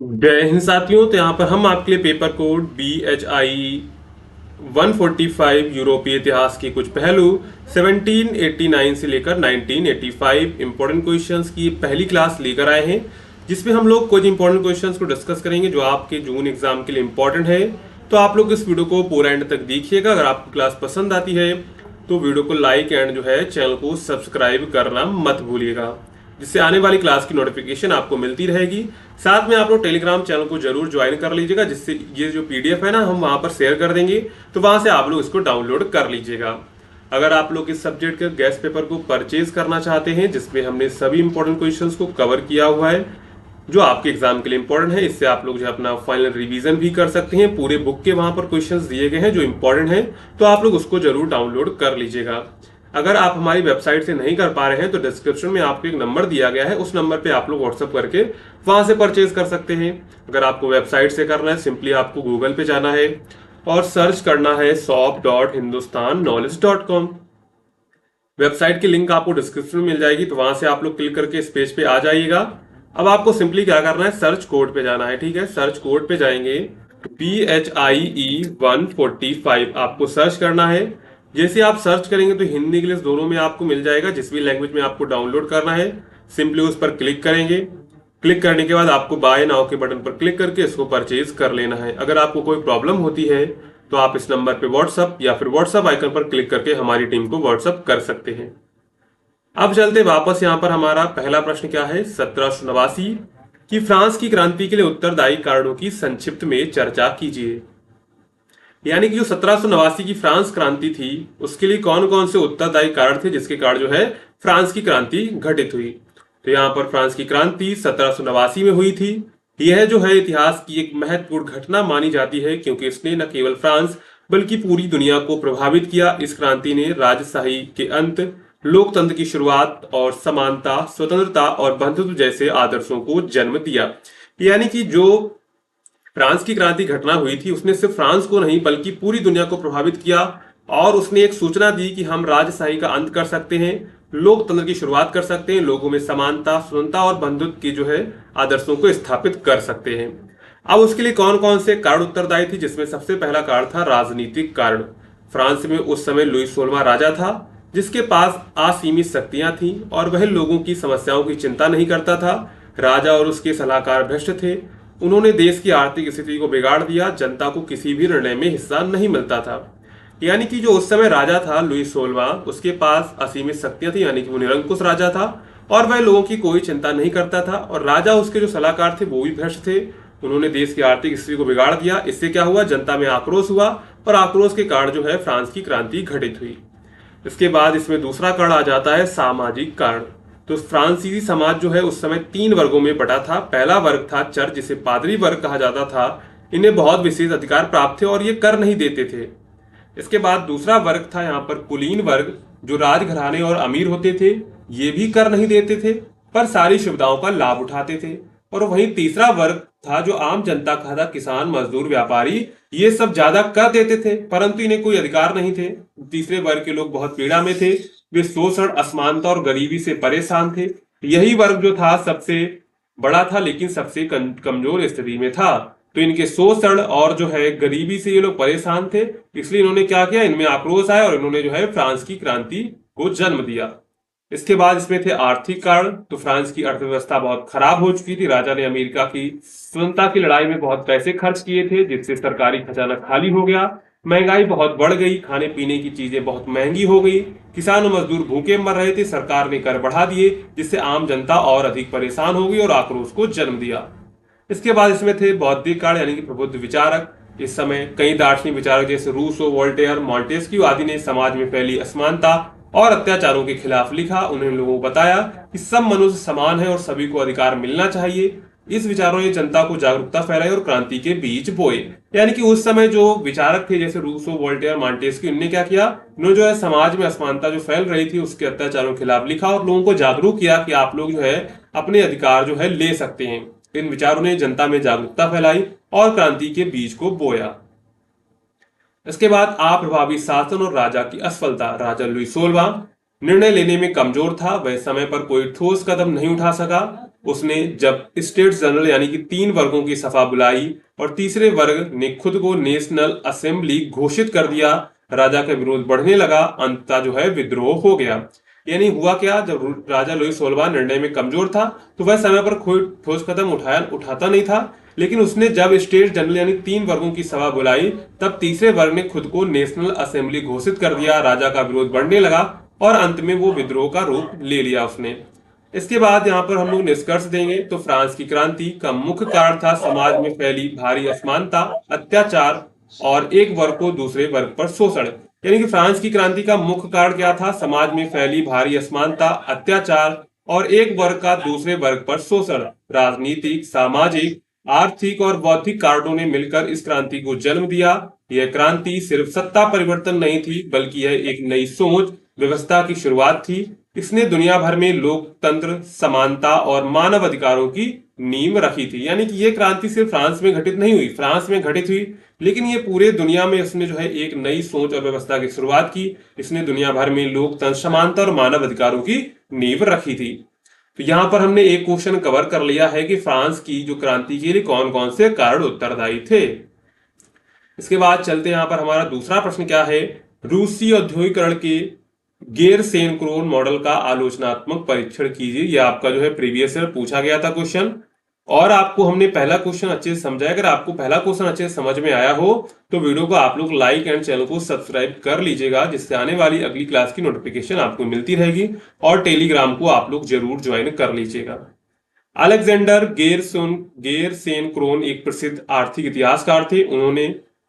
जय हिंद साथियों। तो यहाँ पर हम आपके लिए पेपर कोड BHI 145 यूरोपीय इतिहास के कुछ पहलू 1789 से लेकर 1985 इंपॉर्टेंट क्वेश्चंस की पहली क्लास लेकर आए हैं, जिसमें हम लोग कुछ इंपॉर्टेंट क्वेश्चंस को डिस्कस करेंगे जो आपके जून एग्जाम के लिए इंपॉर्टेंट है। तो आप लोग इस वीडियो को पूरा एंड तक देखिएगा। अगर आपको क्लास पसंद आती है तो वीडियो को लाइक एंड जो है चैनल को सब्सक्राइब करना मत भूलिएगा, जिससे आने वाली क्लास की नोटिफिकेशन आपको मिलती रहेगी। साथ में आप लोग टेलीग्राम चैनल को जरूर ज्वाइन कर लीजिएगा, जिससे ये जो PDF है ना हम वहां पर शेयर कर देंगे, तो वहां से आप लोग इसको डाउनलोड कर लीजिएगा। अगर आप लोग इस सब्जेक्ट के गेस्ट पेपर को परचेज करना चाहते हैं, जिसमें हमने सभी इंपॉर्टेंट क्वेश्चंस को कवर किया हुआ है जो आपके एग्जाम के लिए इंपॉर्टेंट है, इससे आप लोग जो है अपना फाइनल रिवीजन भी कर सकते हैं। पूरे बुक के वहां पर क्वेश्चंस दिए गए हैं जो इंपॉर्टेंट है, तो आप लोग उसको जरूर डाउनलोड कर लीजिएगा। अगर आप हमारी वेबसाइट से नहीं कर पा रहे हैं तो डिस्क्रिप्शन में आपको एक नंबर दिया गया है, उस नंबर पे आप लोग व्हाट्सअप करके वहां से परचेज कर सकते हैं। अगर आपको वेबसाइट से करना है, सिंपली आपको गूगल पे जाना है और सर्च करना है shop.hindustannowledge.com। वेबसाइट की लिंक आपको डिस्क्रिप्शन में मिल जाएगी, तो वहां से आप लोग क्लिक करके इस पेज पे आ जाइएगा। अब आपको सिंपली क्या करना है, सर्च कोड पे जाना है। ठीक है, सर्च कोड पे जाएंगे, BHIE 145 आपको सर्च करना है। जैसे आप सर्च करेंगे तो हिंदी इंग्लिश दोनों में आपको मिल जाएगा, जिस भी लैंग्वेज में आपको डाउनलोड करना है सिंपली उस पर क्लिक करेंगे। क्लिक करने के बाद आपको बाय नाउ के बटन पर क्लिक करके इसको परचेज कर लेना है। अगर आपको कोई प्रॉब्लम होती है तो आप इस नंबर पे व्हाट्सअप या फिर व्हाट्सअप आइकन पर क्लिक करके हमारी टीम को व्हाट्सअप कर सकते हैं। अब चलते वापस यहाँ पर, हमारा पहला प्रश्न क्या है, 1789 की फ्रांस की क्रांति के लिए उत्तरदायी कारणों की संक्षिप्त में चर्चा कीजिए। यानी कि जो 1789 की फ्रांस क्रांति थी उसके लिए कौन कौन से उत्तरदायी कारण थे जिसके कारण जो है फ्रांस की क्रांति घटित हुई। तो यहाँ पर फ्रांस की क्रांति 1789 में हुई थी। यह जो है इतिहास की एक महत्वपूर्ण घटना मानी जाती है, क्योंकि इसने न केवल फ्रांस बल्कि पूरी दुनिया को प्रभावित किया। इस क्रांति ने राजशाही के अंत, लोकतंत्र की शुरुआत और समानता, स्वतंत्रता और बंधुत्व जैसे आदर्शों को जन्म दिया। यानी कि जो फ्रांस की क्रांति घटना हुई थी उसने सिर्फ फ्रांस को नहीं बल्कि पूरी दुनिया को प्रभावित किया, और उसने एक सूचना दी कि हम राजशाही का अंत कर सकते हैं, लोकतंत्र की शुरुआत कर सकते हैं, लोगों में समानता, स्वतंत्रता और बंधुत्व की जो है आदर्शों को स्थापित कर सकते हैं। अब उसके लिए कौन कौन से कारण उत्तरदायी थे, जिसमें सबसे पहला कारण था राजनीतिक कारण। फ्रांस में उस समय लुई 16वां राजा था, जिसके पास असीमित शक्तियां थीं और वह लोगों की समस्याओं की चिंता नहीं करता था। राजा और उसके सलाहकार भ्रष्ट थे, उन्होंने देश की आर्थिक स्थिति को बिगाड़ दिया, जनता को किसी भी निर्णय में हिस्सा नहीं मिलता था। यानी कि जो उस समय राजा था लुई 16वां, उसके पास असीमित शक्तियां थी, यानी कि वो निरंकुश राजा था और वह लोगों की कोई चिंता नहीं करता था। और राजा उसके जो सलाहकार थे वो भी भ्रष्ट थे, उन्होंने देश की आर्थिक स्थिति को बिगाड़ दिया। इससे क्या हुआ, जनता में आक्रोश हुआ और आक्रोश के कारण जो है फ्रांस की क्रांति घटित हुई। इसके बाद इसमें दूसरा कारण आ जाता है सामाजिक कारण। तो फ्रांसीसी समाज जो है उस समय 3 वर्गों में बटा था। पहला वर्ग था चर, जिसे पादरी वर्ग कहा जाता था। इन्हें बहुत विशेष अधिकार प्राप्त थे और ये कर नहीं देते थे। इसके बाद दूसरा वर्ग था यहाँ पर कुलीन वर्ग, जो राजघराने और अमीर होते थे, ये भी कर नहीं देते थे पर सारी सुविधाओं का लाभ उठाते थे। और वहीं तीसरा वर्ग था जो आम जनता का था, किसान, मजदूर, व्यापारी, ये सब ज्यादा कर देते थे परंतु इन्हें कोई अधिकार नहीं थे। तीसरे वर्ग के लोग बहुत पीड़ा में थे, वे शोषण, असमानता और गरीबी से परेशान थे। यही वर्ग जो था सबसे बड़ा था लेकिन सबसे कमजोर स्थिति में था। तो इनके शोषण और जो है गरीबी से ये लोग परेशान थे, इसलिए इन्होंने क्या किया, इनमें आक्रोश आया और इन्होंने जो है फ्रांस की क्रांति को जन्म दिया। इसके बाद इसमें थे आर्थिक कारण। तो फ्रांस की अर्थव्यवस्था बहुत खराब हो चुकी थी, राजा ने अमेरिका की स्वतंत्रता की लड़ाई में बहुत पैसे खर्च किए थे, जिससे सरकारी खजाना खाली हो गया। महंगाई बहुत बढ़ गई, खाने पीने की चीजें बहुत महंगी हो गई, किसान और मजदूर भूखे मर रहे थे, सरकार ने कर बढ़ा दिए, जिससे आम जनता और अधिक परेशान हो गई और आक्रोश को जन्म दिया। इसके बाद इसमें थे बौद्धिक कारण, यानी कि प्रबुद्ध विचारक। इस समय कई दार्शनिक विचारक जैसे रूसो, वोल्टेयर, मॉन्टेस्क्यू आदि ने समाज में फैली असमानता और अत्याचारों के खिलाफ लिखा। उन्होंने लोगों को बताया कि सब मनुष्य समान है और सभी को अधिकार मिलना चाहिए। इस विचारों ने जनता को जागरूकता फैलाई और क्रांति के बीज बोए। यानी कि उस समय जो विचारक थे जैसे रूसो, वोल्टेयर, मॉन्टेस्क्यू, इन्होंने क्या किया, इन्होंने जो है समाज में असमानता जो फैल रही थी उसके अत्याचारों के खिलाफ लिखा और लोगों को जागरूक किया कि आप लोग जो है अपने अधिकार जो है ले सकते हैं। इन विचारों ने जनता में जागरूकता फैलाई और क्रांति के बीज को बोया। इसके बाद अप्रभावी शासन और राजा की असफलता। राजा लुई 16वां निर्णय लेने में कमजोर था, वह समय पर कोई ठोस कदम नहीं उठा सका। उसने जब स्टेट्स जनरल यानी कि 3 वर्गों की सभा बुलाई और तीसरे वर्ग ने खुद को नेशनल असेंबली घोषित कर दिया, राजा का विरोध बढ़ने लगा, अंततः जो है विद्रोह हो गया। यानी हुआ क्या, जब राजा लुई 16वां निर्णय में कमजोर था तो वह समय पर कोई ठोस कदम उठाता नहीं था, लेकिन उसने जब स्टेट जनरल यानी 3 वर्गों की सभा बुलाई तब तीसरे वर्ग ने खुद को नेशनल असेंबली घोषित कर दिया, राजा का विरोध बढ़ने लगा और अंत में वो विद्रोह का रूप ले लिया उसने। इसके बाद यहाँ पर हम लोग निष्कर्ष देंगे तो फ्रांस की क्रांति का मुख्य कारण था समाज में फैली भारी असमानता, अत्याचार और एक वर्ग को दूसरे वर्ग पर शोषण। यानी कि फ्रांस की क्रांति का मुख्य कारण क्या था, समाज में फैली भारी असमानता, अत्याचार और एक वर्ग का दूसरे वर्ग पर शोषण। राजनीतिक, सामाजिक, आर्थिक और बौद्धिक कारणों ने मिलकर इस क्रांति को जन्म दिया। यह क्रांति सिर्फ सत्ता परिवर्तन नहीं थी, बल्कि यह एक नई सोच व्यवस्था की शुरुआत थी। इसने दुनिया भर में लोकतंत्र, समानता और मानव अधिकारों की नींव रखी थी। यानी कि यह क्रांति सिर्फ फ्रांस में घटित नहीं हुई, फ्रांस में घटित हुई, लेकिन ये पूरे दुनिया में इसने जो है एक नई सोच और व्यवस्था की शुरुआत की। इसने दुनिया भर में लोकतंत्र, समानता और मानव अधिकारों की नींव रखी थी। तो यहां पर हमने एक क्वेश्चन कवर कर लिया है कि फ्रांस की जो क्रांति के लिए कौन कौन से कारण उत्तरदायी थे। इसके बाद चलते हैं, यहां पर हमारा दूसरा प्रश्न क्या है, रूसी औद्योगिकरण के गेर सेनक्रोन मॉडल का आलोचनात्मक परीक्षण कीजिए। यह आपका जो है प्रीवियस ईयर पूछा गया था क्वेश्चन, और आपको हमने पहला क्वेश्चन अच्छे से समझाया। अगर आपको पहला क्वेश्चन अच्छे से समझ में आया हो तो वीडियो को आप लोग लाइक एंड चैनल को सब्सक्राइब कर लीजिएगा, जिससे आने वाली अगली क्लास की नोटिफिकेशन आपको मिलती रहेगी, और टेलीग्राम को आप लोग जरूर ज्वाइन कर लीजिएगा। अलेक्जेंडर गेरसेनक्रोन एक प्रसिद्ध आर्थिक इतिहासकार थे,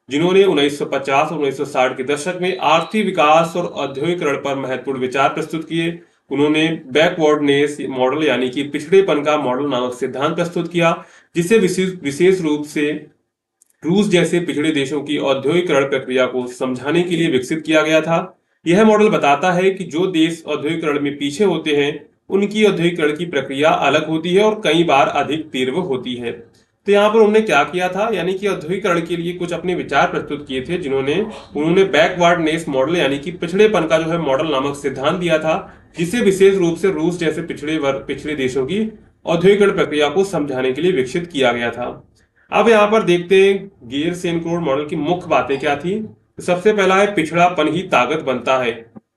जिन्होंने 1950 और 1960 के दशक में आर्थिक विकास और औद्योगिकरण पर महत्वपूर्ण विचार प्रस्तुत किए। उन्होंने बैकवर्डनेस मॉडल यानी कि पिछड़ेपन का मॉडल नामक सिद्धांत प्रस्तुत किया, जिसे विशेष रूप से रूस जैसे पिछड़े देशों की औद्योगिकरण प्रक्रिया को समझाने के लिए विकसित किया गया था। यह मॉडल बताता है कि जो देश औद्योगिकरण में पीछे होते हैं उनकी औद्योगिकरण की प्रक्रिया अलग होती है और कई बार अधिक तीव्र होती है। तो यहाँ पर उन्होंने क्या किया था, यानी कि औद्योगिकरण के लिए कुछ अपने विचार प्रस्तुत किए थे, उन्होंने बैकवर्डनेस मॉडल यानी कि पिछड़ेपन का जो है मॉडल नामक सिद्धांत दिया था, जिसे विशेष रूप से रूस जैसे पिछड़े देशों की औद्योगिकरण प्रक्रिया को समझाने के लिए विकसित किया गया था। अब यहाँ पर देखते हैं गेरसेनक्रोन मॉडल की मुख्य बातें क्या थी। तो सबसे पहला है पिछड़ापन ही ताकत बनता है।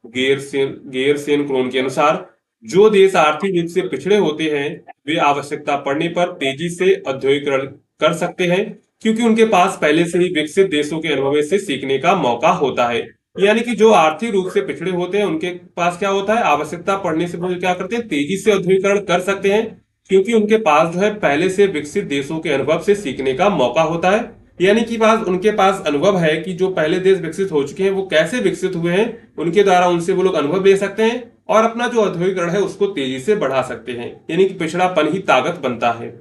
गेरसेनक्रोन के अनुसार जो देश आर्थिक रूप से पिछड़े होते हैं वे आवश्यकता पड़ने पर तेजी से औद्योगिकरण कर सकते हैं, क्योंकि उनके पास पहले से ही विकसित देशों के अनुभव से सीखने का मौका होता है। यानी कि जो आर्थिक रूप से पिछड़े होते हैं उनके पास क्या होता है, आवश्यकता पड़ने से वो क्या करते हैं, तेजी से औद्योगिकरण कर सकते हैं, क्योंकि उनके पास जो है पहले से विकसित देशों के अनुभव से सीखने का मौका होता है। यानी कि उनके पास अनुभव है कि जो पहले देश विकसित हो चुके हैं वो कैसे विकसित हुए हैं, उनके द्वारा उनसे वो लोग अनुभव ले सकते हैं और अपना जो औद्योगिकरण है उसको तेजी से बढ़ा सकते हैं। यानी कि पिछड़ापन ही ताकत बनता है।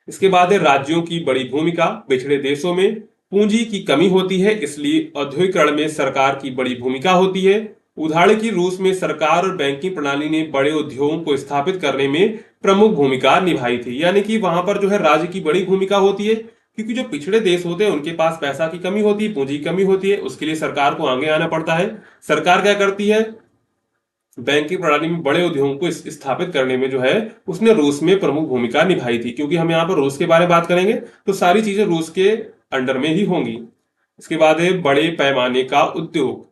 इसके बाद है राज्यों की बड़ी भूमिका। पिछड़े देशों में पूंजी की कमी होती है, इसलिए औद्योगिकरण में सरकार की बड़ी भूमिका होती है। उदाहरण की रूस में सरकार और बैंकिंग प्रणाली ने बड़े उद्योगों को स्थापित करने में प्रमुख भूमिका निभाई थी। यानी कि वहां पर जो है राज्य की बड़ी भूमिका होती है, क्योंकि जो पिछड़े देश होते हैं उनके पास पैसा की कमी होती है, पूंजी की कमी होती है, उसके लिए सरकार को आगे आना पड़ता है। सरकार क्या करती है, बैंकिंग प्रणाली में बड़े उद्योगों को स्थापित करने में जो है उसने रूस में प्रमुख भूमिका निभाई थी। क्योंकि हम यहाँ पर रूस के बारे में बात करेंगे तो सारी चीजें रूस के अंडर में ही होंगी। इसके बाद है बड़े पैमाने का उद्योग।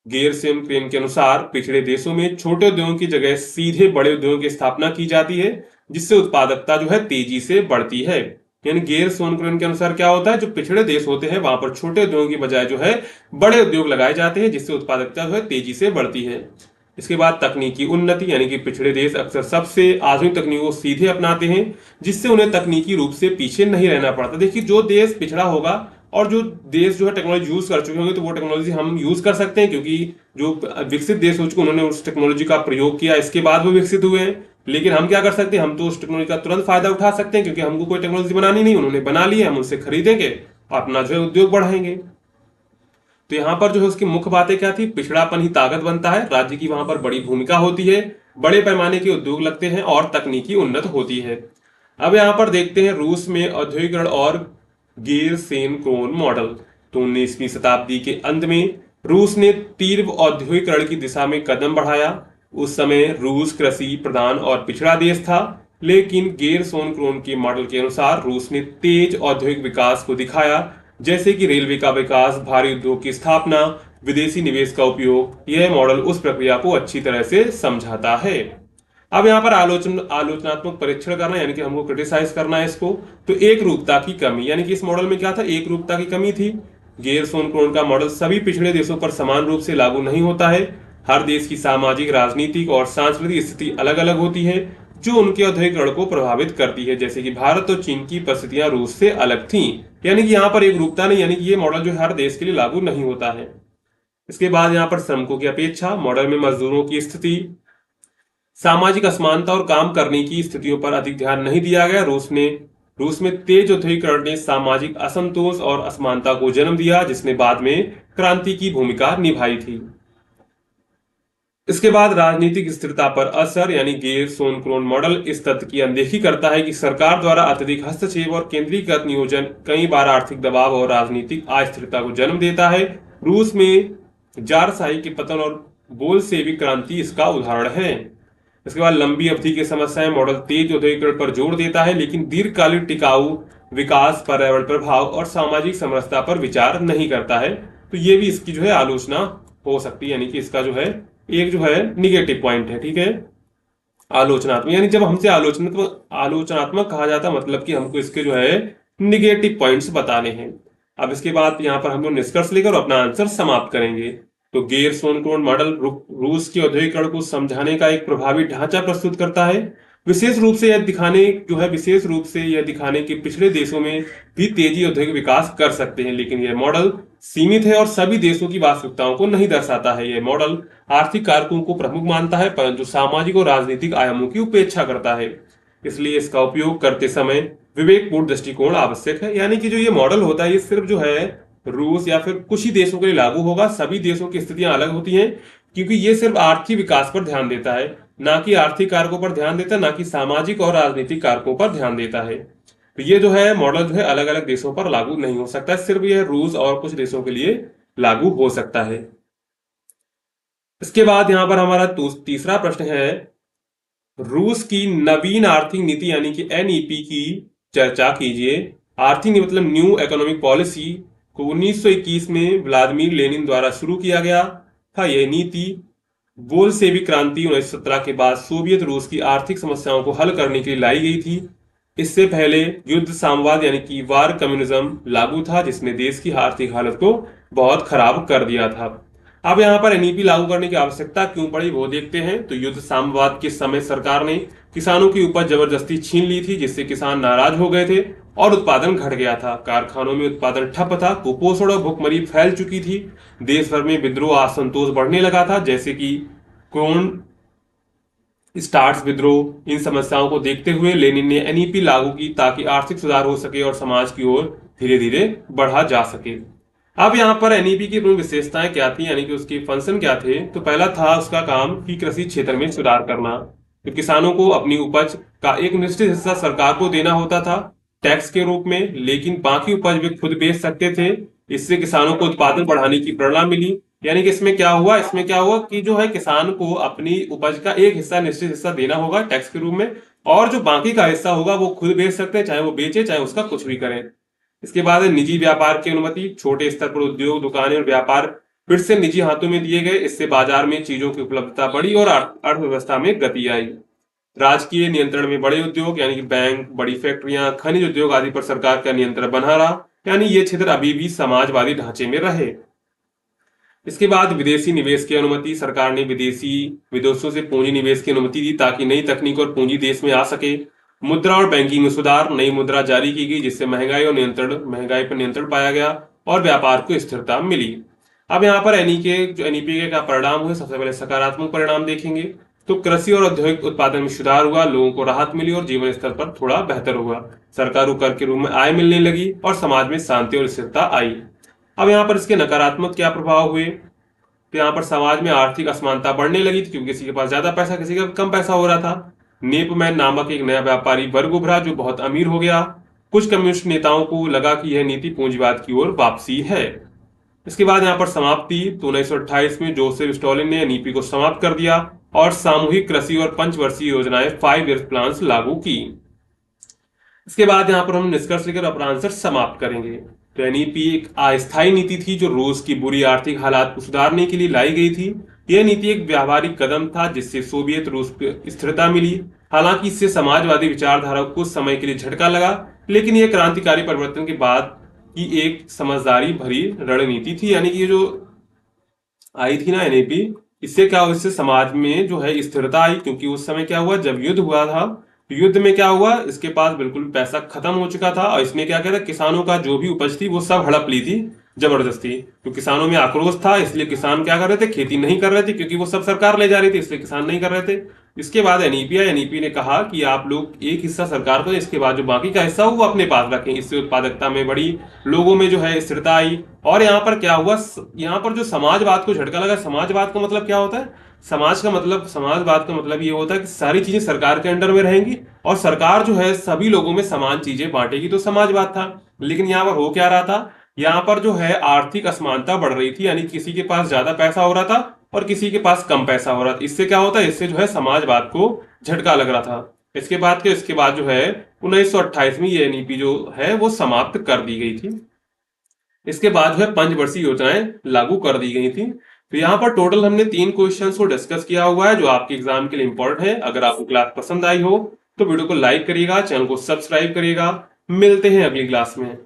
गेरसेनक्रोन के अनुसार पिछड़े देशों में छोटे उद्योगों की जगह सीधे बड़े उद्योगों की स्थापना की जाती है, जिससे उत्पादकता जो है तेजी से बढ़ती है। यानी गेरसेनक्रोन के अनुसार क्या होता है, जो पिछड़े देश होते हैं वहां पर छोटे उद्योगों की बजाय जो है बड़े उद्योग लगाए जाते हैं, जिससे उत्पादकता जो है तेजी से बढ़ती है। इसके बाद तकनीकी उन्नति, यानी कि पिछड़े देश अक्सर सबसे आधुनिक तकनीकों को सीधे अपनाते हैं, जिससे उन्हें तकनीकी रूप से पीछे नहीं रहना पड़ता। देखिए जो देश पिछड़ा होगा और जो देश जो है टेक्नोलॉजी यूज कर चुके होंगे तो वो टेक्नोलॉजी हम यूज कर सकते हैं, क्योंकि जो विकसित देश हो चुके उन्होंने उस टेक्नोलॉजी का प्रयोग किया, इसके बाद वो विकसित हुए हैं। लेकिन हम क्या कर सकते हैं, हम तो उस टेक्नोलॉजी का तुरंत फायदा उठा सकते हैं, क्योंकि हमको कोई टेक्नोलॉजी बनानी नहीं, उन्होंने बना ली है, हम उनसे खरीदेंगे, अपना जो है उद्योग बढ़ाएंगे। तो यहाँ पर जो है उसकी मुख्य बातें क्या थी, पिछड़ापन ही ताकत बनता है, राज्य की वहां पर बड़ी भूमिका होती है, बड़े पैमाने के उद्योग लगते हैं और तकनीकी उन्नत होती है। अब यहाँ पर देखते हैं रूस में औद्योगिकरण और गेरसेनक्रोन मॉडल। तो 19वीं शताब्दी के अंत में रूस ने तीव्र औद्योगिकरण की दिशा में कदम बढ़ाया। उस समय रूस कृषि प्रधान और पिछड़ा देश था, लेकिन गेरसोन-क्रोन के मॉडल के अनुसार रूस ने तेज औद्योगिक विकास को दिखाया, जैसे कि रेलवे का विकास, भारी उद्योग की स्थापना, विदेशी निवेश का उपयोग। यह मॉडल उस प्रक्रिया को अच्छी तरह से समझाता है। अब यहाँ पर आलोचनात्मक परीक्षण करना, यानी कि हमको क्रिटिसाइज करना है इसको। तो एक रूपता की कमी, यानी कि इस मॉडल में क्या था, एक रूपता की कमी थी। गेरसोन-क्रोन का मॉडल सभी पिछड़े देशों पर समान रूप से लागू नहीं होता है। हर देश की सामाजिक, राजनीतिक और सांस्कृतिक स्थिति अलग अलग होती है, जो उनके औद्योगिकरण को प्रभावित करती है। जैसे कि भारत और चीन की परिस्थितियां रूस से अलग थीं। यानी कि यहाँ पर एक रूपता नहीं, यानी कि ये मॉडल जो हर देश के लिए लागू नहीं होता है। इसके बाद यहाँ पर श्रमिकों की अपेक्षा, मॉडल में मजदूरों की स्थिति, सामाजिक असमानता और काम करने की स्थितियों पर अधिक ध्यान नहीं दिया गया। रूस में तेज औद्योगिकरण ने सामाजिक असंतोष और असमानता को जन्म दिया, जिसने बाद में क्रांति की भूमिका निभाई थी। इसके बाद राजनीतिक स्थिरता पर असर, यानी गेरसोन-क्रोन मॉडल इस तथ्य की अनदेखी करता है कि सरकार द्वारा अत्यधिक हस्तक्षेप और केंद्रीकृत नियोजन कई बार आर्थिक दबाव और राजनीतिक अस्थिरता को जन्म देता है। रूस में जारशाही के पतन और बोल्शेविक क्रांति इसका उदाहरण है। इसके बाद लंबी अवधि की समस्याएं, मॉडल तेज औद्योगिकरण पर जोर देता है, लेकिन दीर्घकालिक टिकाऊ विकास, पर्यावरण प्रभाव और सामाजिक समरसता पर विचार नहीं करता है। तो ये भी इसकी जो है आलोचना हो सकती है, यानी कि इसका जो है एक जो है निगेटिव पॉइंट है। ठीक है, आलोचनात्मक, यानी जब हमसे आलोचनात्मक कहा जाता है, मतलब कि हमको इसके जो है निगेटिव पॉइंट्स बताने हैं। अब इसके बाद यहाँ पर हम लोग निष्कर्ष लेकर अपना आंसर समाप्त करेंगे। तो गेरसोन-क्रोन मॉडल रूस के औद्योगिकरण को समझाने का एक प्रभावी ढांचा प्रस्तुत करता है। विशेष रूप से यह दिखाने कि पिछड़े देशों में भी तेजी औद्योगिक विकास कर सकते हैं, लेकिन यह मॉडल सीमित है और सभी देशों की वास्तविकताओं को नहीं दर्शाता है। यह मॉडल आर्थिक कारकों को प्रमुख मानता है, परंतु सामाजिक और राजनीतिक आयामों की उपेक्षा करता है। इसलिए इसका उपयोग करते समय विवेकपूर्ण दृष्टिकोण आवश्यक है। यानी कि जो ये मॉडल होता है, ये सिर्फ जो है रूस या फिर कुछ ही देशों के लिए लागू होगा। सभी देशों की स्थितियां अलग होती हैं, क्योंकि ये सिर्फ आर्थिक विकास पर ध्यान देता है, ना कि आर्थिक कारकों पर ध्यान देता है, ना कि सामाजिक और राजनीतिक कारकों पर ध्यान देता है। तो ये जो है मॉडल जो है अलग अलग देशों पर लागू नहीं हो सकता, सिर्फ यह रूस और कुछ देशों के लिए लागू हो सकता है। इसके बाद यहां पर हमारा तीसरा प्रश्न है, रूस की नवीन आर्थिक नीति यानी कि एनईपी की चर्चा कीजिए। आर्थिक नीति मतलब न्यू इकोनॉमिक पॉलिसी को 1921 में व्लादिमीर लेनिन द्वारा शुरू किया गया था। यह नीति बोल्शेविक क्रांति 1917 के बाद सोवियत रूस की आर्थिक समस्याओं को हल करने के लिए लाई गई थी। इससे पहले युद्ध साम्यवाद यानी कि वार कम्युनिज्म लागू था, जिसने देश की आर्थिक हालत को बहुत खराब कर दिया था। अब यहाँ पर एनईपी लागू करने की आवश्यकता क्यों पड़ी वो देखते हैं। तो युद्ध साम्यवाद के समय सरकार ने किसानों की उपज जबरदस्ती छीन ली थी, जिससे किसान नाराज हो गए थे और उत्पादन घट गया था। कारखानों में उत्पादन ठप था, कुपोषण और भुखमरी फैल चुकी थी, देश भर में विद्रोह, असंतोष बढ़ने लगा था, जैसे कि क्रोन स्टार्स विद्रोह। इन समस्याओं को देखते हुए लेनिन ने एनईपी लागू की, ताकि आर्थिक सुधार हो सके और समाज की ओर धीरे धीरे बढ़ा जा सके। अब यहाँ पर एनईपी की प्रमुख विशेषताएं क्या थी, यानी कि उसके फंक्शन क्या थे। तो पहला था उसका काम कि कृषि क्षेत्र में सुधार करना। तो किसानों को अपनी उपज का एक निश्चित हिस्सा सरकार को देना होता था टैक्स के रूप में, लेकिन बाकी उपज वे खुद बेच सकते थे। इससे किसानों को उत्पादन बढ़ाने की प्रेरणा मिली। यानी कि इसमें क्या हुआ कि जो है किसान को अपनी उपज का एक हिस्सा, निश्चित हिस्सा देना होगा टैक्स के रूप में, और जो बाकी का हिस्सा होगा वो खुद बेच सकते हैं, चाहे वो बेचे चाहे उसका कुछ भी करें। इसके बाद निजी व्यापार की अनुमति। छोटे स्तर पर उद्योग, दुकानें और व्यापार फिर से निजी हाथों में दिए गए। इससे बाजार में चीजों की उपलब्धता बढ़ी और अर्थव्यवस्था में गति आई। राजकीय नियंत्रण में बड़े उद्योग यानी कि बैंक, बड़ी फैक्ट्रियां, खनिज उद्योग आदि पर सरकार का नियंत्रण बना रहा, यानी ये क्षेत्र अभी भी समाजवादी ढांचे में रहे। इसके बाद विदेशी निवेश की अनुमति। सरकार ने विदेशों से पूंजी निवेश की अनुमति दी, ताकि नई तकनीक और पूंजी देश में आ सके। मुद्रा और बैंकिंग में सुधार। नई मुद्रा जारी की गई, जिससे महंगाई पर नियंत्रण पाया गया और व्यापार को स्थिरता मिली। अब यहाँ पर एनईपी के क्या परिणाम हुए, सबसे पहले सकारात्मक परिणाम देखेंगे। तो कृषि और औद्योगिक उत्पादन में सुधार हुआ, लोगों को राहत मिली और जीवन स्तर पर थोड़ा बेहतर हुआ। सरकार को कर के रूप में आय मिलने लगी और समाज में शांति और स्थिरता आई। अब यहाँ पर इसके नकारात्मक क्या प्रभाव हुए। तो यहाँ पर समाज में आर्थिक असमानता बढ़ने लगी थी, क्योंकि किसी के पास ज्यादा पैसा, किसी का कम पैसा हो रहा था। नेपमैन नामक एक नया व्यापारी वर्ग उभरा, जो बहुत अमीर हो गया। कुछ कम्युनिस्ट नेताओं को लगा कि यह नीति पूंजीवाद की ओर वापसी है। इसके बाद यहाँ पर समाप्ति। तो 1928 में जोसेफ स्टालिन ने एनईपी को समाप्त कर दिया। और सामूहिक कृषि और पंचवर्षीय योजनाएं 5 ईयर प्लान्स लागू की। इसके बाद यहाँ पर हम निष्कर्ष लेकर अपना आंसर समाप्त करेंगे। तो एनईपी एक अस्थायी नीति थी जो रूस की बुरी आर्थिक हालात को सुधारने के लिए लाई गई थी। यह नीति एक व्यावहारिक कदम था जिससे सोवियत रूस को स्थिरता मिली। हालांकि इससे समाजवादी विचारधारा को कुछ समय के लिए झटका लगा, लेकिन यह क्रांतिकारी परिवर्तन के बाद की एक समझदारी भरी रणनीति थी। यानी कि ये जो आई थी ना एनईपी, इससे क्या हुआ, इससे समाज में जो है स्थिरता आई। क्योंकि उस समय क्या हुआ, जब युद्ध हुआ था, युद्ध में क्या हुआ, इसके पास बिल्कुल पैसा खत्म हो चुका था और इसने क्या किया था, किसानों का जो भी उपज थी वो सब हड़प ली थी जबरदस्ती। तो किसानों में आक्रोश था, इसलिए किसान क्या कर रहे थे, खेती नहीं कर रहे थे, क्योंकि वो सब सरकार ले जा रही थी, इसलिए किसान नहीं कर रहे थे। इसके बाद एनईपी ने कहा कि आप लोग एक हिस्सा सरकार को दें, इसके बाद जो बाकी का हिस्सा हो वो अपने पास रखें। इससे उत्पादकता में बढ़ी, लोगों में जो है स्थिरता आई। और यहाँ पर क्या हुआ, यहाँ पर जो समाजवाद को झटका लगा। समाजवाद का मतलब क्या होता है, समाजवाद का मतलब ये होता है कि सारी चीजें सरकार के अंडर में रहेंगी और सरकार जो है सभी लोगों में समान चीजें बांटेगी, तो समाजवाद था। लेकिन यहाँ पर हो क्या रहा था, यहाँ पर जो है आर्थिक असमानता बढ़ रही थी, यानी किसी के पास ज्यादा पैसा हो रहा था और किसी के पास कम पैसा हो रहा था। इससे क्या होता है, इससे जो है समाजवाद को झटका लग रहा था। इसके बाद जो है 1928 में ये एनईपी जो है वो समाप्त कर दी गई थी। इसके बाद जो है पंचवर्षीय योजनाएं लागू कर दी गई थी। तो यहाँ पर टोटल हमने 3 क्वेश्चंस को डिस्कस किया हुआ है जो आपके एग्जाम के लिए इंपॉर्टेंट है। अगर आपको क्लास पसंद आई हो तो वीडियो को लाइक करिएगा, चैनल को सब्सक्राइब करिएगा। मिलते हैं अगली क्लास में।